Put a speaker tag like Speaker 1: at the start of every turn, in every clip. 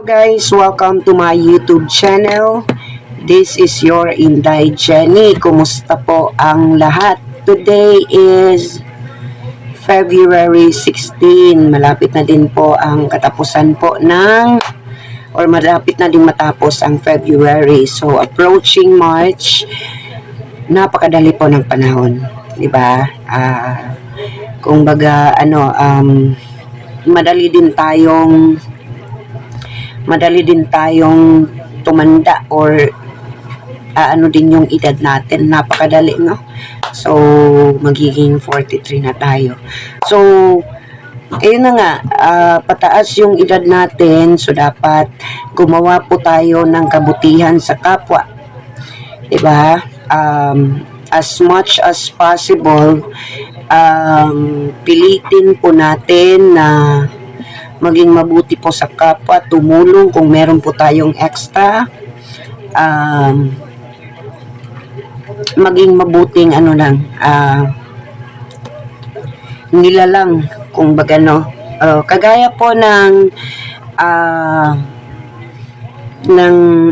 Speaker 1: guys, welcome to my YouTube channel. This is your Inday Jenny. Kumusta po ang lahat? Today is February 16. Malapit na din po ang katapusan po malapit na din matapos ang February. So approaching March, napakadali po ng panahon, 'di ba? Kung baga madali din tayong tumanda or din yung edad natin, napakadali, no? So magiging 43 na tayo. So ayun na nga, pataas yung edad natin, so dapat gumawa po tayo ng kabutihan sa kapwa, diba? As much as possible, pilitin po natin na maging mabuti po sa kapwa, tumulong kung meron po tayong extra, maging mabuting nilalang, kung baga, no? Kagaya po ng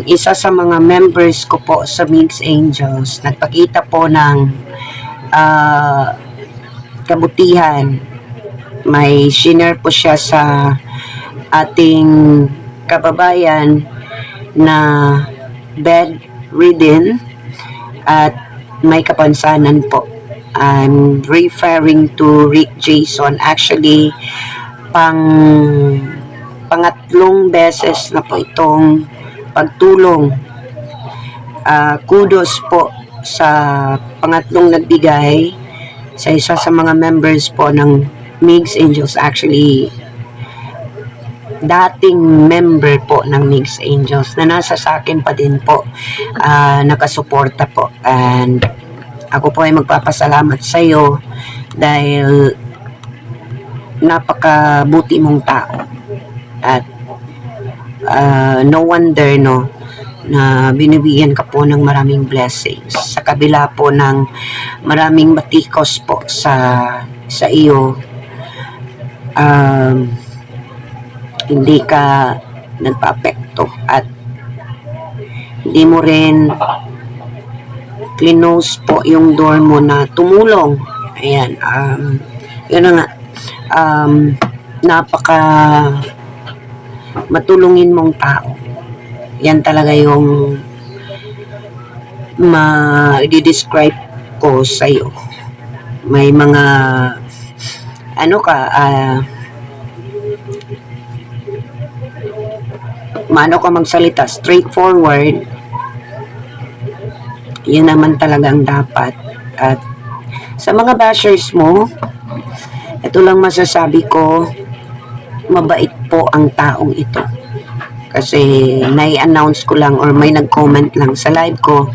Speaker 1: isa sa mga members ko po sa Mix Angels, nagpakita po ng kabutihan. May share po siya sa ating kababayan na bedridden at may kapansanan po. I'm referring to Rick Jason. Actually, pangatlong beses na po itong pagtulong. Kudos po sa pangatlong nagbigay, sa isa sa mga members po ng Mix Angels. Actually, dating member po ng Mix Angels na nasa sa akin pa din po, nakasuporta po, and ako po ay magpapasalamat sa iyo dahil napakabuti mong tao, at no wonder, no, na binibigyan ka po ng maraming blessings sa kabila po ng maraming batikos po sa iyo. Hindi ka nagpa-apekto at hindi mo rin close po yung door mo na tumulong. Ayan, yun na nga, napaka matulungin mong tao. Yan talaga yung i-describe ko sa'yo. May mga ka magsalita, straightforward. Yun naman talagang dapat. At sa mga bashers mo, ito lang masasabi ko, mabait po ang taong ito. Kasi nai-announce ko lang, or may nag-comment lang sa live ko,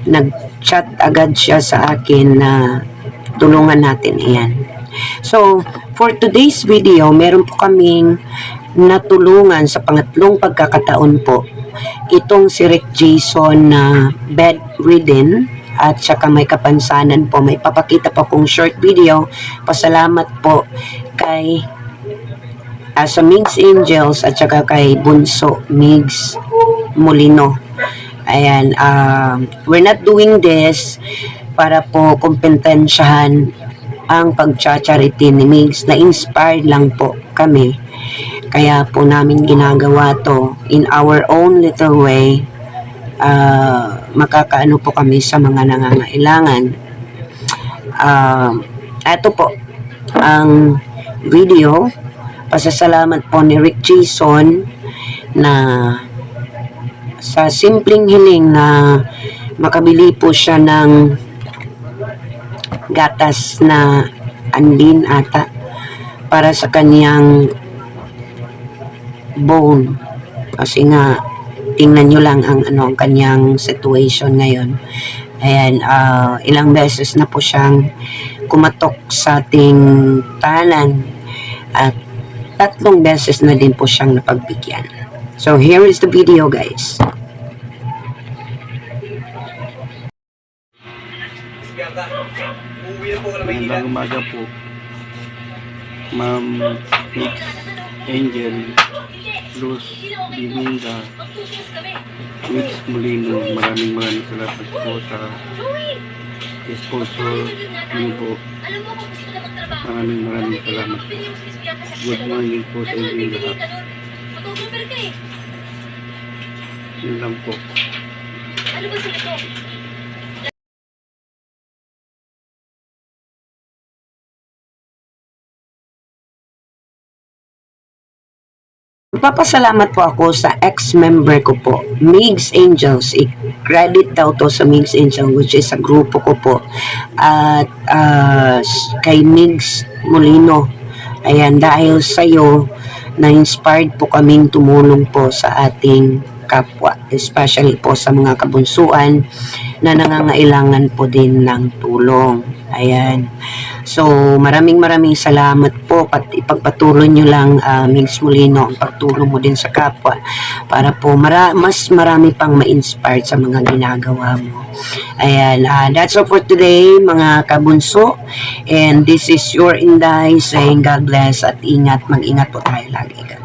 Speaker 1: nag-chat agad siya sa akin na tulungan natin. Ayan. So, for today's video, meron po kaming natulungan sa pangatlong pagkakataon po itong si Rick Jason na bedridden at saka may kapansanan po. May papakita po kong short video. Pasalamat po kay sa Mix Angels at saka kay Bunso Migs Molino. Ayan, we're not doing this para po kumpetensyahan ang pagcha-charity ni Migs. Na-inspired lang po kami. Kaya po namin ginagawa to in our own little way. Makakaano po kami sa mga nangangailangan. Ito po ang video. Pasasalamat po ni Rick Jason na sa simpleng hiling na makabili po siya ng gatas na anlin ata para sa kanyang bone. Kasi nga, tingnan nyo lang ang kanyang situation ngayon. Ayan, ilang beses na po siyang kumatok sa ating tahanan at 3 beses na din po siyang napagbigyan. So, here is the video, guys.
Speaker 2: Magandang umaga po, Ma'am Mix Angel Luz Bininda, Mix Molino, maraming salamat po sa sponsor niyo po. Maraming salamat. Good morning po sa inyo lahat. Yun lang po.
Speaker 1: Magpapasalamat po ako sa ex-member ko po, Migs Angels. I-credit daw to sa Migs Angel, which is sa grupo ko po. At kay Migs Molino. Ayan, dahil sa'yo, na-inspired po kaming tumulong po sa ating kapwa, especially po sa mga kabunsuan na nangangailangan po din ng tulong. Ayan. So, maraming salamat po. Ipagpatuloy nyo lang, Migs Molino, ang pagtulong mo din sa kapwa para po mas marami pang ma-inspired sa mga ginagawa mo. Ayan. That's all for today, mga kabunso. And this is your Inday saying God bless at ingat. Mag-ingat po tayo lagi.